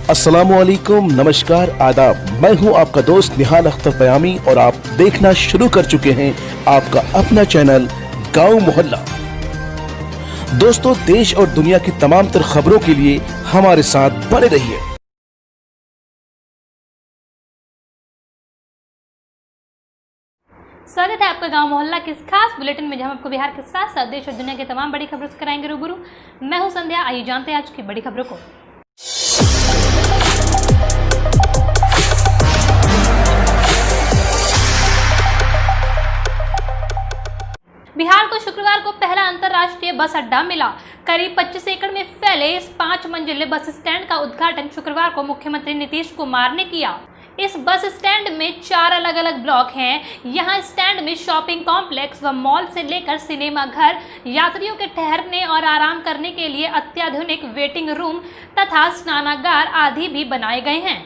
अस्सलामुअलैकुम, नमस्कार, आदाब। मैं हूं आपका दोस्त निहाल अख्तर पयामी और आप देखना शुरू कर चुके हैं आपका अपना चैनल गांव मोहल्ला। दोस्तों, देश और दुनिया की तमाम तर खबरों के लिए हमारे साथ बने रहिए। स्वागत है आपका गांव मोहल्ला के इस खास बुलेटिन में, जहां आपको बिहार के साथ साथ देश और दुनिया की तमाम बड़ी खबरों से कराएंगे रूबरू। मैं हूं संध्या। आइए जानते हैं आज की बड़ी खबरों को। बिहार को शुक्रवार को पहला अंतर्राष्ट्रीय बस अड्डा मिला। करीब 25 एकड़ में फैले इस 5 मंजिले बस स्टैंड का उद्घाटन शुक्रवार को मुख्यमंत्री नीतीश कुमार ने किया। इस बस स्टैंड में 4 अलग अलग ब्लॉक हैं। यहाँ स्टैंड में शॉपिंग कॉम्प्लेक्स व मॉल से लेकर सिनेमा घर, यात्रियों के ठहरने और आराम करने के लिए अत्याधुनिक वेटिंग रूम तथा स्नानागार आदि भी बनाए गए हैं।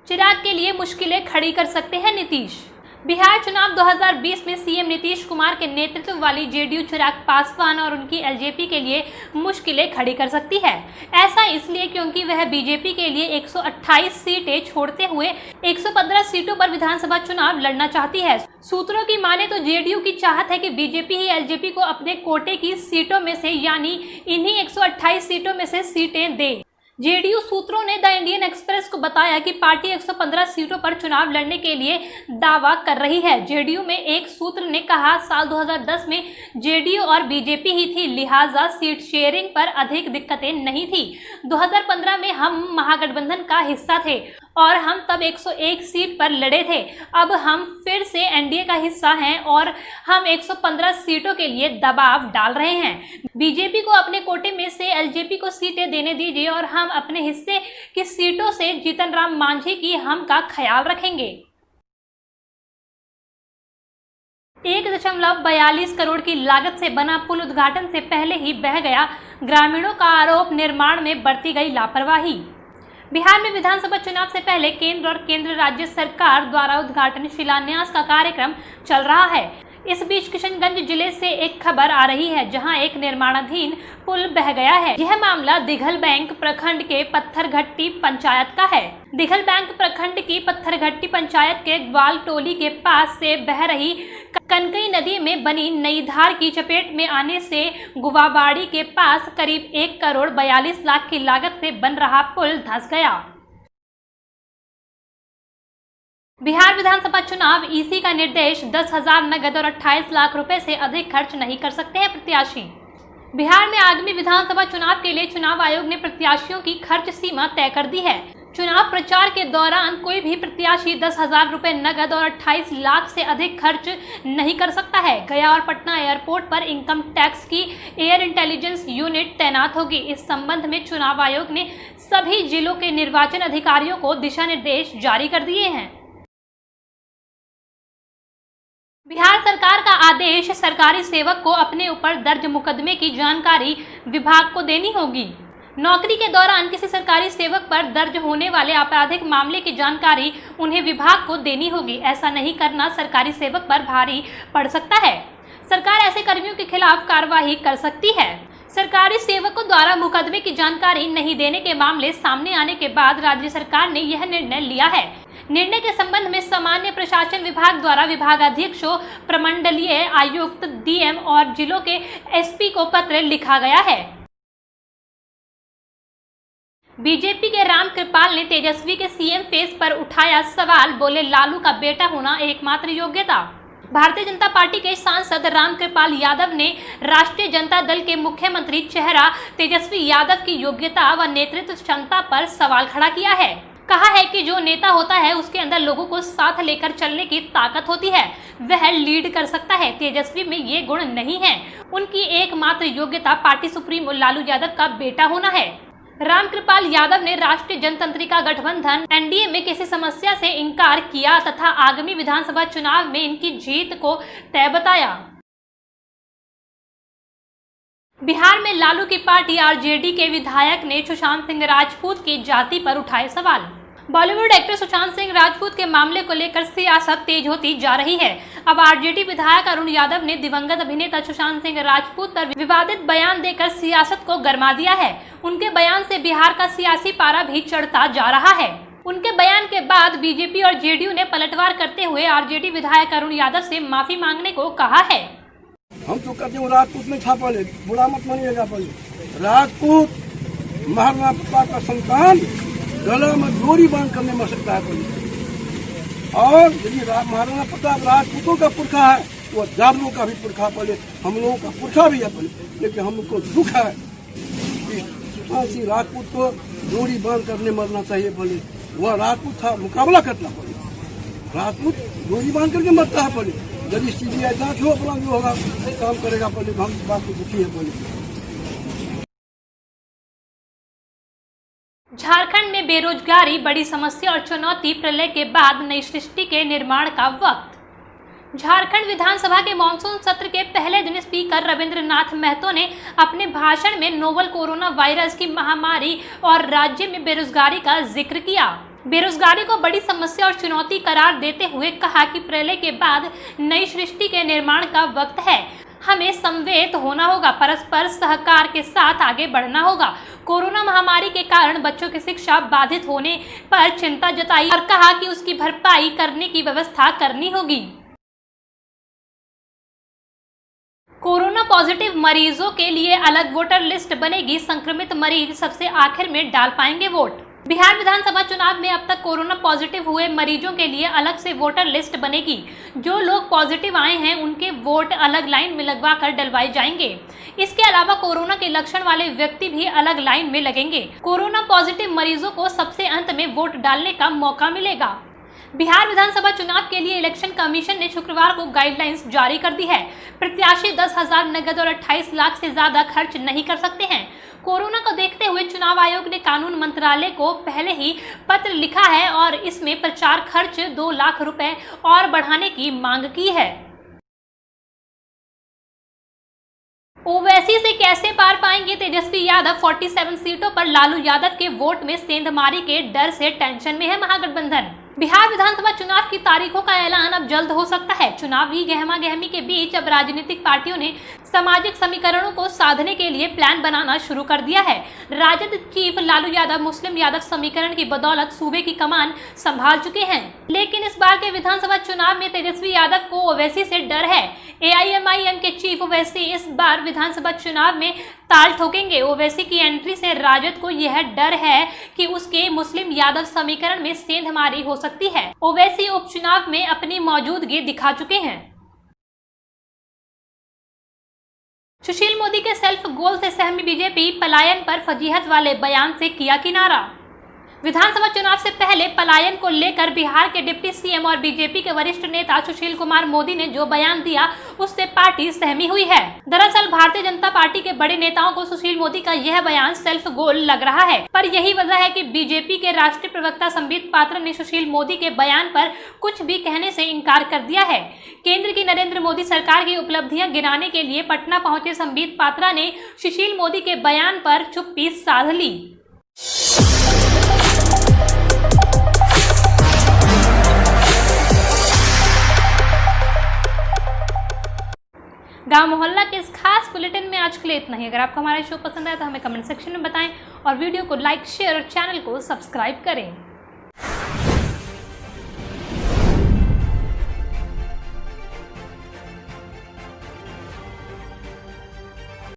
चिराग के लिए मुश्किलें खड़ी कर सकते हैं नीतीश। बिहार चुनाव 2020 में सीएम नीतीश कुमार के नेतृत्व वाली जेडीयू चिराग पासवान और उनकी एलजेपी के लिए मुश्किलें खड़ी कर सकती है। ऐसा इसलिए क्योंकि वह बीजेपी के लिए 128 सीटें छोड़ते हुए 115 सीटों पर विधानसभा चुनाव लड़ना चाहती है। सूत्रों की माने तो जेडीयू की चाहत है कि बीजेपी ही एलजेपी को अपने कोटे की सीटों में से यानी इन्हीं 128 सीटों में से सीटें दे। जेडीयू सूत्रों ने द इंडियन एक्सप्रेस को बताया कि पार्टी 115 सीटों पर चुनाव लड़ने के लिए दावा कर रही है। जेडीयू में एक सूत्र ने कहा, साल 2010 में जेडीयू और बीजेपी ही थी, लिहाजा सीट शेयरिंग पर अधिक दिक्कतें नहीं थी। 2015 में हम महागठबंधन का हिस्सा थे और हम तब 101 सीट पर लड़े थे। अब हम फिर से एनडीए का हिस्सा हैं और हम 115 सीटों के लिए दबाव डाल रहे हैं। बीजेपी को अपने कोटे में से एलजेपी को सीटें देने दीजिए और हम अपने हिस्से की सीटों से जीतन राम मांझी की हम का ख्याल रखेंगे। 1.42 करोड़ की लागत से बना पुल उद्घाटन से पहले ही बह गया, ग्रामीणों का आरोप, निर्माण में बरती गई लापरवाही। बिहार में विधानसभा चुनाव से पहले केंद्र और केंद्र राज्य सरकार द्वारा उद्घाटन शिलान्यास का कार्यक्रम चल रहा है। इस बीच किशनगंज जिले से एक खबर आ रही है, जहां एक निर्माणाधीन पुल बह गया है। यह मामला दिघल बैंक प्रखंड के पत्थरघट्टी पंचायत का है। दिघल बैंक प्रखंड की पत्थरघट्टी पंचायत के ग्वाल टोली के पास से बह रही कनकई नदी में बनी नई धार की चपेट में आने से गुवाबाड़ी के पास करीब 1 करोड़ 42 लाख की लागत से बन रहा पुल धंस गया। बिहार विधानसभा चुनाव ईसी का निर्देश, 10,000 नगद और 28 लाख रुपए से अधिक खर्च नहीं कर सकते हैं प्रत्याशी। बिहार में आगामी विधानसभा चुनाव के लिए चुनाव आयोग ने प्रत्याशियों की खर्च सीमा तय कर दी है। चुनाव प्रचार के दौरान कोई भी प्रत्याशी 10,000 रुपए नगद और 28 लाख से अधिक खर्च नहीं कर सकता है। गया और पटना एयरपोर्ट पर इनकम टैक्स की एयर इंटेलिजेंस यूनिट तैनात होगी। इस संबंध में चुनाव आयोग ने सभी जिलों के निर्वाचन अधिकारियों को दिशा निर्देश जारी कर दिए हैं। बिहार सरकार का आदेश, सरकारी सेवक को अपने ऊपर दर्ज मुकदमे की जानकारी विभाग को देनी होगी। नौकरी के दौरान किसी सरकारी सेवक पर दर्ज होने वाले आपराधिक मामले की जानकारी उन्हें विभाग को देनी होगी। ऐसा नहीं करना सरकारी सेवक पर भारी पड़ सकता है। सरकार ऐसे कर्मियों के खिलाफ कार्रवाई कर सकती है। सरकारी सेवकों द्वारा मुकदमे की जानकारी नहीं देने के मामले सामने आने के बाद राज्य सरकार ने यह निर्णय लिया है। निर्णय के संबंध में सामान्य प्रशासन विभाग द्वारा विभागाध्यक्षों, प्रमंडलीय आयुक्त, डीएम और जिलों के एसपी को पत्र लिखा गया है। बीजेपी के राम कृपाल ने तेजस्वी के सीएम फेस पर उठाया सवाल, बोले लालू का बेटा होना एकमात्र योग्यता। भारतीय जनता पार्टी के सांसद राम कृपाल यादव ने राष्ट्रीय जनता दल के मुख्यमंत्री चेहरा तेजस्वी यादव की योग्यता व नेतृत्व क्षमता पर सवाल खड़ा किया है। कहा है कि जो नेता होता है उसके अंदर लोगों को साथ लेकर चलने की ताकत होती है, वह लीड कर सकता है। तेजस्वी में ये गुण नहीं है। उनकी एकमात्र योग्यता पार्टी सुप्रीमो लालू यादव का बेटा होना है। राम कृपाल यादव ने राष्ट्रीय जनतंत्रिका गठबंधन एनडीए में किसी समस्या से इनकार किया तथा आगामी विधानसभा चुनाव में इनकी जीत को तय बताया। बिहार में लालू की पार्टी आरजेडी के विधायक ने सुशांत सिंह राजपूत की जाति पर उठाए सवाल। बॉलीवुड एक्टर सुशांत सिंह राजपूत के मामले को लेकर सियासत तेज होती जा रही है। अब आरजेडी विधायक अरुण यादव ने दिवंगत अभिनेता सुशांत सिंह राजपूत पर विवादित बयान देकर सियासत को गरमा दिया है। उनके बयान से बिहार का सियासी पारा भी चढ़ता जा रहा है। उनके बयान के बाद बीजेपी और जेडीयू ने पलटवार करते हुए आरजेडी विधायक अरुण यादव से माफी मांगने को कहा है। हम तो कहते हैं राजपूत में था पहले, बुरा मत मानिएगा। पहले राजपूत महाराणा प्रताप का संतान गला में डोरी बांध करने मर सकता है पहले। और यदि महाराणा प्रताप राजपूतों का पुरखा है, वो जादवों का भी पुरखा, पहले हम लोगों का पुरखा भी है पहले। लेकिन हमको दुख है कि सुशांत सिंह राजपूत को डोरी बांध करने मरना चाहिए। पहले वह राजपूत था, मुकाबला करना पड़े। राजपूत डोरी बांध करके मरता है पहले। यदि सीबीआई जांच हो, अपना जो होगा काम करेगा पहले। हम इस बात को दुखी है पहले। झारखंड में बेरोजगारी बड़ी समस्या और चुनौती, प्रलय के बाद नई सृष्टि के निर्माण का वक्त। झारखंड विधानसभा के मानसून सत्र के पहले दिन स्पीकर रविंद्रनाथ महतो ने अपने भाषण में नोवल कोरोना वायरस की महामारी और राज्य में बेरोजगारी का जिक्र किया। बेरोजगारी को बड़ी समस्या और चुनौती करार देते हुए कहा कि प्रलय के बाद नई सृष्टि के निर्माण का वक्त है। हमें संवेद होना होगा, परस्पर सहकार के साथ आगे बढ़ना होगा। कोरोना महामारी के कारण बच्चों की शिक्षा बाधित होने पर चिंता जताई और कहा कि उसकी भरपाई करने की व्यवस्था करनी होगी। कोरोना पॉजिटिव मरीजों के लिए अलग वोटर लिस्ट बनेगी, संक्रमित मरीज सबसे आखिर में डाल पाएंगे वोट। बिहार विधानसभा चुनाव में अब तक कोरोना पॉजिटिव हुए मरीजों के लिए अलग से वोटर लिस्ट बनेगी। जो लोग पॉजिटिव आए हैं उनके वोट अलग लाइन में लगवा कर डलवाए जाएंगे। इसके अलावा कोरोना के लक्षण वाले व्यक्ति भी अलग लाइन में लगेंगे। कोरोना पॉजिटिव मरीजों को सबसे अंत में वोट डालने का मौका मिलेगा। बिहार विधानसभा चुनाव के लिए इलेक्शन कमीशन ने शुक्रवार को गाइडलाइंस जारी कर दी है। प्रत्याशी 10,000 नगद और 28 लाख से ज्यादा खर्च नहीं कर सकते हैं। कोरोना को देखते हुए चुनाव आयोग ने कानून मंत्रालय को पहले ही पत्र लिखा है और इसमें प्रचार खर्च 2 लाख रुपए और बढ़ाने की मांग की है। ओवैसी से कैसे पार पाएंगे तेजस्वी यादव? 47 सीटों पर लालू यादव के वोट में सेंधमारी के डर से टेंशन में है महागठबंधन। बिहार विधानसभा चुनाव की तारीखों का ऐलान अब जल्द हो सकता है। चुनावी गहमागहमी के बीच अब राजनीतिक पार्टियों ने सामाजिक समीकरणों को साधने के लिए प्लान बनाना शुरू कर दिया है। राजद चीफ लालू यादव मुस्लिम यादव समीकरण की बदौलत सूबे की कमान संभाल चुके हैं, लेकिन इस बार के विधानसभा चुनाव में तेजस्वी यादव को ओवैसी से डर है। AIMIM के चीफ ओवैसी इस बार विधानसभा चुनाव में ताल ठोकेंगे। ओवैसी की एंट्री से राजद को यह डर है कि उसके मुस्लिम यादव समीकरण में सेंधमारी हो सकती है। ओवैसी उपचुनाव में अपनी मौजूदगी दिखा चुके हैं। सुशील मोदी के सेल्फ गोल से सहमी बीजेपी पलायन पर फजीहत वाले बयान से किया किनारा। विधानसभा चुनाव से पहले पलायन को लेकर बिहार के डिप्टी सीएम और बीजेपी के वरिष्ठ नेता सुशील कुमार मोदी ने जो बयान दिया उससे पार्टी सहमी हुई है। दरअसल भारतीय जनता पार्टी के बड़े नेताओं को सुशील मोदी का यह बयान सेल्फ गोल लग रहा है, पर यही वजह है कि बीजेपी के राष्ट्रीय प्रवक्ता संबित पात्रा ने सुशील मोदी के बयान पर कुछ भी कहने से इनकार कर दिया है। केंद्र की नरेंद्र मोदी सरकार की उपलब्धियां गिनाने के लिए पटना पहुंचे संबित पात्रा ने सुशील मोदी के बयान पर चुप्पी साध ली। गांव मोहल्ला के इस खास बुलेटिन में आज के लिए इतना ही। अगर आपको हमारा शो पसंद आया तो हमें कमेंट सेक्शन में बताएं और वीडियो को लाइक, शेयर और चैनल को सब्सक्राइब करें।